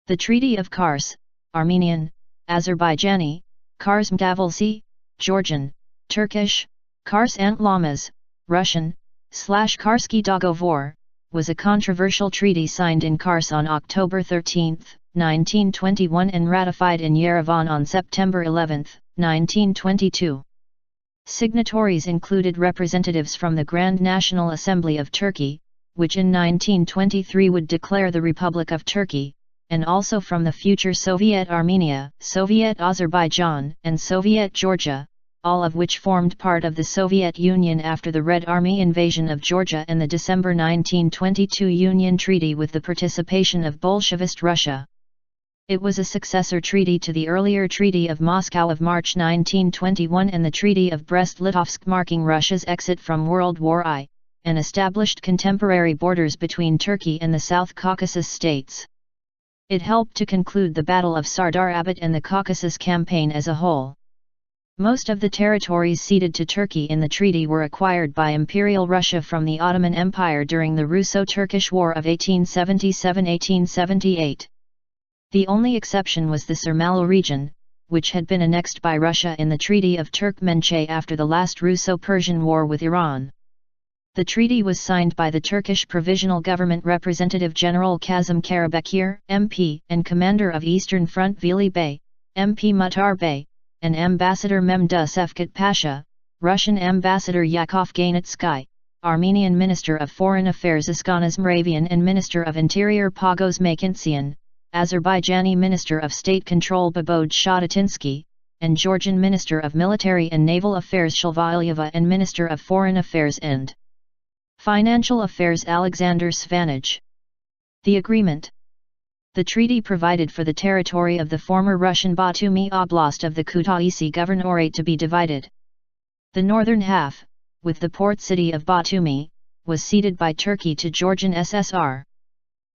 The Treaty of Qars, Armenian, Azerbaijani, Qars müqaviləsi, Georgian, Turkish, Qars Antlaşması, Russian, /Karski Dogovor, was a controversial treaty signed in Qars on October 13, 1921 and ratified in Yerevan on September 11, 1922. Signatories included representatives from the Grand National Assembly of Turkey, which in 1923 would declare the Republic of Turkey, and also from the future Soviet Armenia, Soviet Azerbaijan, and Soviet Georgia, all of which formed part of the Soviet Union after the Red Army invasion of Georgia and the December 1922 Union Treaty with the participation of Bolshevist Russia. It was a successor treaty to the earlier Treaty of Moscow of March 1921 and the Treaty of Brest-Litovsk, marking Russia's exit from World War I, and established contemporary borders between Turkey and the South Caucasus states. It helped to conclude the Battle of Sardar-Abad and the Caucasus Campaign as a whole. Most of the territories ceded to Turkey in the treaty were acquired by Imperial Russia from the Ottoman Empire during the Russo-Turkish War of 1877–1878. The only exception was the Surmalu region, which had been annexed by Russia in the Treaty of Turkmenchay after the last Russo-Persian War with Iran. The treaty was signed by the Turkish Provisional Government Representative General Kazım Karabekir, MP, and Commander of Eastern Front Veli Bey, MP Muhtar Bey, and Ambassador Memduh Şevket Pasha, Russian Ambassador Yakov Ganitsky, Armenian Minister of Foreign Affairs Iskanas Moravian and Minister of Interior Pagos Makintsian, Azerbaijani Minister of State Control Baboj Shadatinsky, and Georgian Minister of Military and Naval Affairs Shalva and Minister of Foreign Affairs and Financial Affairs Alexander Svanij. The agreement. The treaty provided for the territory of the former Russian Batumi Oblast of the Kutaisi Governorate to be divided. The northern half, with the port city of Batumi, was ceded by Turkey to Georgian SSR.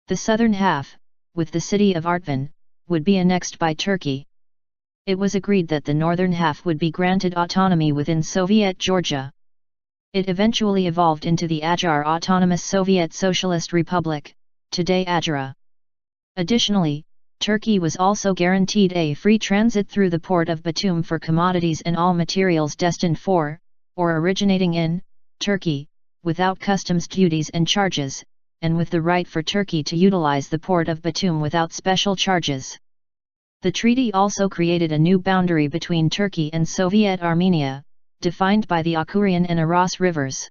The southern half, with the city of Artvin, would be annexed by Turkey. It was agreed that the northern half would be granted autonomy within Soviet Georgia. It eventually evolved into the Ajar Autonomous Soviet Socialist Republic, today Adjara. Additionally, Turkey was also guaranteed a free transit through the port of Batum for commodities and all materials destined for, or originating in, Turkey, without customs duties and charges, and with the right for Turkey to utilize the port of Batum without special charges. The treaty also created a new boundary between Turkey and Soviet Armenia, defined by the Akurian and Aras rivers.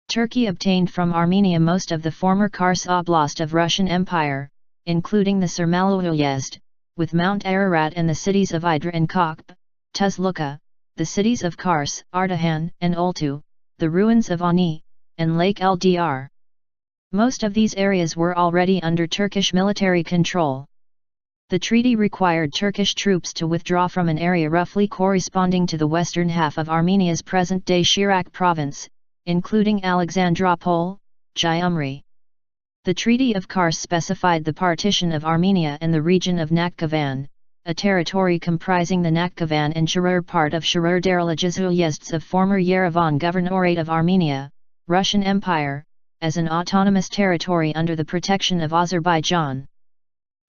Turkey obtained from Armenia most of the former Kars Oblast of Russian Empire, including the Surmalu Uyezd, with Mount Ararat and the cities of Idra and Kokp, Tuzluca, the cities of Kars, Ardahan, and Oltu, the ruins of Ani, and Lake Ldr. Most of these areas were already under Turkish military control. The treaty required Turkish troops to withdraw from an area roughly corresponding to the western half of Armenia's present-day Shirak province, including Alexandropol, Gyumri. The Treaty of Qars specified the partition of Armenia and the region of Nakhchivan, a territory comprising the Nakhchivan and Shirur part of Shirur Daralajas Uyezds of former Yerevan Governorate of Armenia, Russian Empire, as an autonomous territory under the protection of Azerbaijan.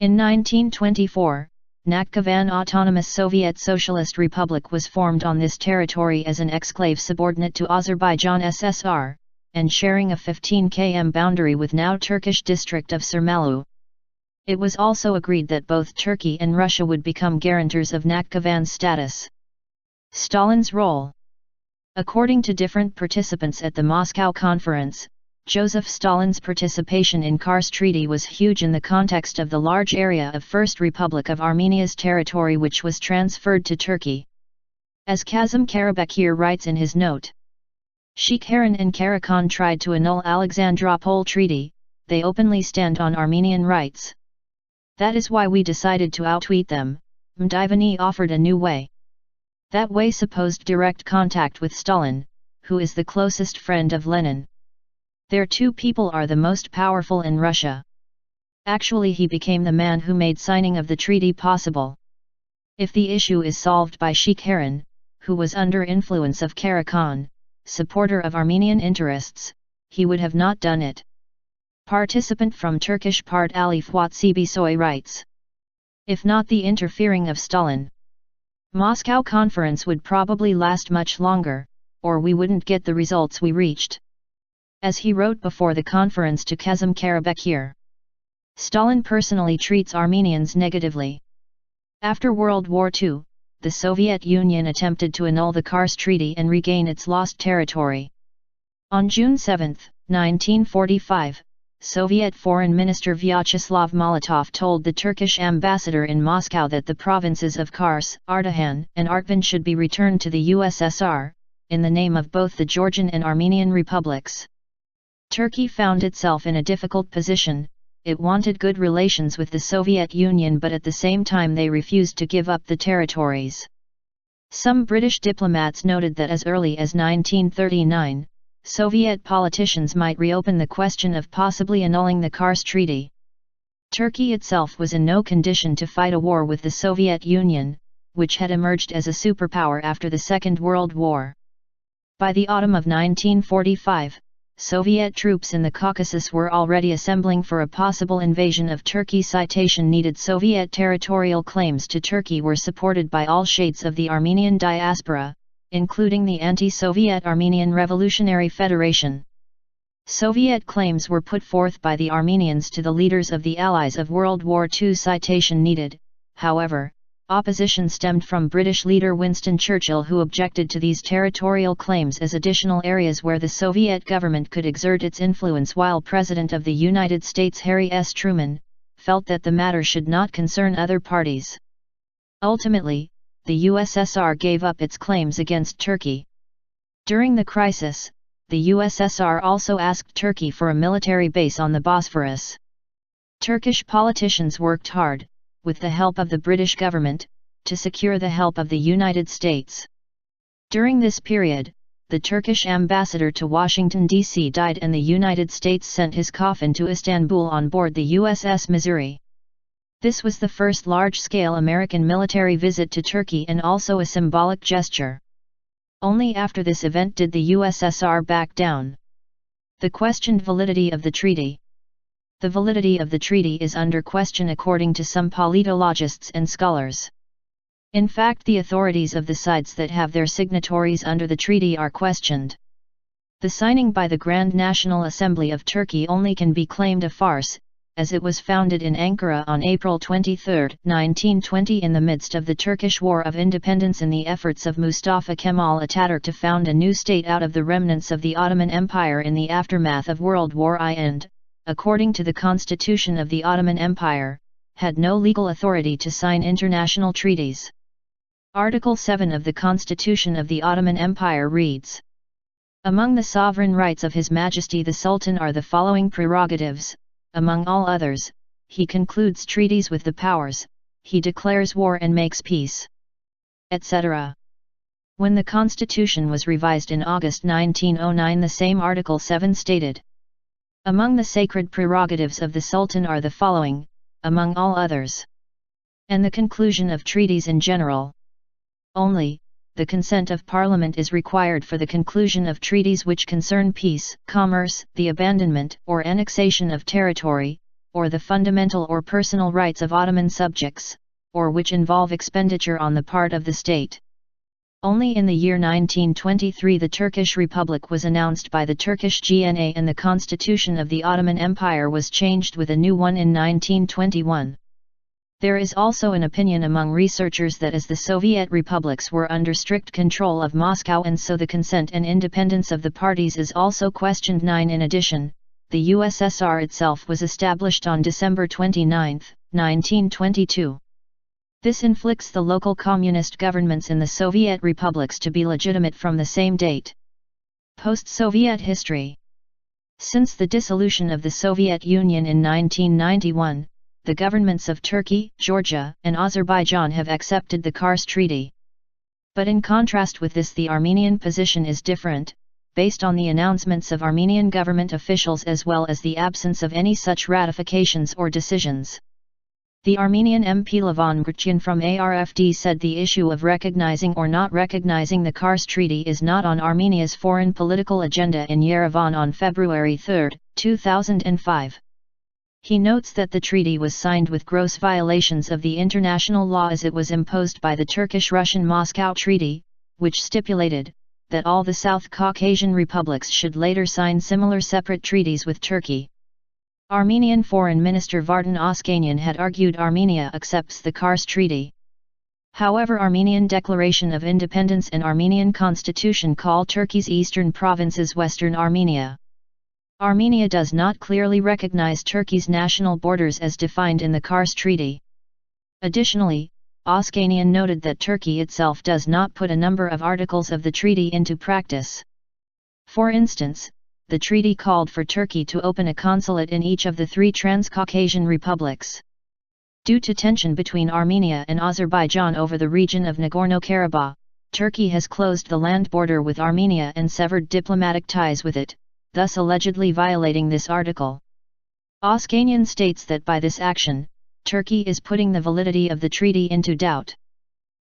In 1924, Nakhchivan Autonomous Soviet Socialist Republic was formed on this territory as an exclave subordinate to Azerbaijan SSR, and sharing a 15 km boundary with now Turkish district of Surmalu. It was also agreed that both Turkey and Russia would become guarantors of Nakhchivan's status. Stalin's role. According to different participants at the Moscow Conference, Joseph Stalin's participation in Qars Treaty was huge in the context of the large area of First Republic of Armenia's territory which was transferred to Turkey. As Kazım Karabekir writes in his note, Sheikh Harun and Karakan tried to annul Alexandropol Treaty, they openly stand on Armenian rights. That is why we decided to outweet them. Mdivani offered a new way. That way supposed direct contact with Stalin, who is the closest friend of Lenin. Their two people are the most powerful in Russia. Actually he became the man who made signing of the treaty possible. If the issue is solved by Sheikh Harun, who was under influence of Karakan, supporter of Armenian interests, he would have not done it. Participant from Turkish part Ali Fuat Sibisoy writes, if not the interfering of Stalin. Moscow Conference would probably last much longer, or we wouldn't get the results we reached. As he wrote before the conference to Kazım Karabekir, Stalin personally treats Armenians negatively. After World War II, the Soviet Union attempted to annul the Qars Treaty and regain its lost territory. On June 7, 1945, Soviet Foreign Minister Vyacheslav Molotov told the Turkish ambassador in Moscow that the provinces of Kars, Ardahan, and Artvin should be returned to the USSR, in the name of both the Georgian and Armenian republics. Turkey found itself in a difficult position. It wanted good relations with the Soviet Union, but at the same time they refused to give up the territories. Some British diplomats noted that as early as 1939, Soviet politicians might reopen the question of possibly annulling the Qars Treaty. Turkey itself was in no condition to fight a war with the Soviet Union, which had emerged as a superpower after the Second World War. By the autumn of 1945, Soviet troops in the Caucasus were already assembling for a possible invasion of Turkey. Citation needed. Soviet territorial claims to Turkey were supported by all shades of the Armenian diaspora, including the anti-Soviet Armenian Revolutionary Federation. Soviet claims were put forth by the Armenians to the leaders of the Allies of World War II. Citation needed, however, opposition stemmed from British leader Winston Churchill, who objected to these territorial claims as additional areas where the Soviet government could exert its influence, while President of the United States Harry S. Truman felt that the matter should not concern other parties. Ultimately, the USSR gave up its claims against Turkey. During the crisis, the USSR also asked Turkey for a military base on the Bosphorus. Turkish politicians worked hard, with the help of the British government, to secure the help of the United States. During this period, the Turkish ambassador to Washington, D.C. died, and the United States sent his coffin to Istanbul on board the USS Missouri. This was the first large-scale American military visit to Turkey and also a symbolic gesture. Only after this event did the USSR back down. The questioned validity of the treaty. The validity of the treaty is under question according to some politologists and scholars. In fact, the authorities of the sides that have their signatories under the treaty are questioned. The signing by the Grand National Assembly of Turkey only can be claimed a farce, as it was founded in Ankara on April 23, 1920, in the midst of the Turkish War of Independence and the efforts of Mustafa Kemal Ataturk to found a new state out of the remnants of the Ottoman Empire in the aftermath of World War I, and, according to the Constitution of the Ottoman Empire, had no legal authority to sign international treaties. Article 7 of the Constitution of the Ottoman Empire reads: "Among the sovereign rights of His Majesty the Sultan are the following prerogatives. Among all others, he concludes treaties with the powers, he declares war and makes peace," etc. When the Constitution was revised in August 1909, the same Article 7 stated, "Among the sacred prerogatives of the Sultan are the following, among all others," and the conclusion of treaties in general. Only, the consent of Parliament is required for the conclusion of treaties which concern peace, commerce, the abandonment or annexation of territory, or the fundamental or personal rights of Ottoman subjects, or which involve expenditure on the part of the state. Only in the year 1923 the Turkish Republic was announced by the Turkish GNA, and the constitution of the Ottoman Empire was changed with a new one in 1921. There is also an opinion among researchers that as the Soviet republics were under strict control of Moscow, and so the consent and independence of the parties is also questioned. 9. In addition, the USSR itself was established on December 29, 1922. This inflicts the local communist governments in the Soviet republics to be legitimate from the same date. Post-Soviet history. Since the dissolution of the Soviet Union in 1991, the governments of Turkey, Georgia, and Azerbaijan have accepted the Qars Treaty. But in contrast with this, the Armenian position is different, based on the announcements of Armenian government officials as well as the absence of any such ratifications or decisions. The Armenian MP Levan Gurchian from ARFD said the issue of recognizing or not recognizing the Qars Treaty is not on Armenia's foreign political agenda in Yerevan on February 3, 2005. He notes that the treaty was signed with gross violations of the international law as it was imposed by the Turkish-Russian Moscow Treaty, which stipulated that all the South Caucasian republics should later sign similar separate treaties with Turkey. Armenian Foreign Minister Vardan Oskanian had argued Armenia accepts the Qars Treaty. However, Armenian Declaration of Independence and Armenian Constitution call Turkey's eastern provinces Western Armenia. Armenia does not clearly recognize Turkey's national borders as defined in the Qars Treaty. Additionally, Oskanian noted that Turkey itself does not put a number of articles of the treaty into practice. For instance, the treaty called for Turkey to open a consulate in each of the three Transcaucasian republics. Due to tension between Armenia and Azerbaijan over the region of Nagorno-Karabakh, Turkey has closed the land border with Armenia and severed diplomatic ties with it, thus allegedly violating this article. Oskanian states that by this action, Turkey is putting the validity of the treaty into doubt.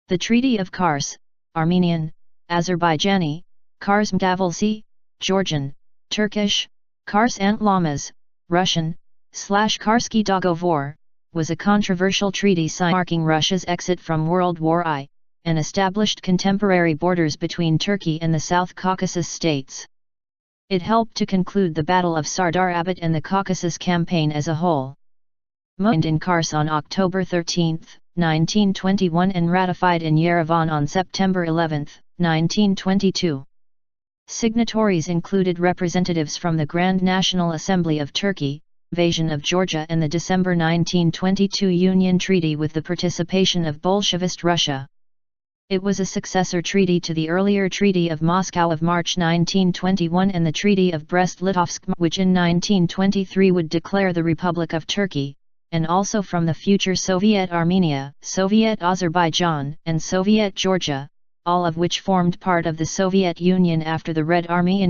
The Treaty of Qars, Armenian, Azerbaijani, Qars müqaviləsi, Georgian, Turkish, Qars Antlaşması, Russian, /Karski Dogovor, was a controversial treaty marking Russia's exit from World War I, and established contemporary borders between Turkey and the South Caucasus states. It helped to conclude the Battle of Sardar-Abad and the Caucasus Campaign as a whole. Signed in Qars on October 13, 1921 and ratified in Yerevan on September 11, 1922. Signatories included representatives from the Grand National Assembly of Turkey, invasion of Georgia and the December 1922 Union Treaty with the participation of Bolshevist Russia. It was a successor treaty to the earlier Treaty of Moscow of March 1921 and the Treaty of Brest-Litovsk, which in 1923 would declare the Republic of Turkey, and also from the future Soviet Armenia, Soviet Azerbaijan, and Soviet Georgia, all of which formed part of the Soviet Union after the Red Army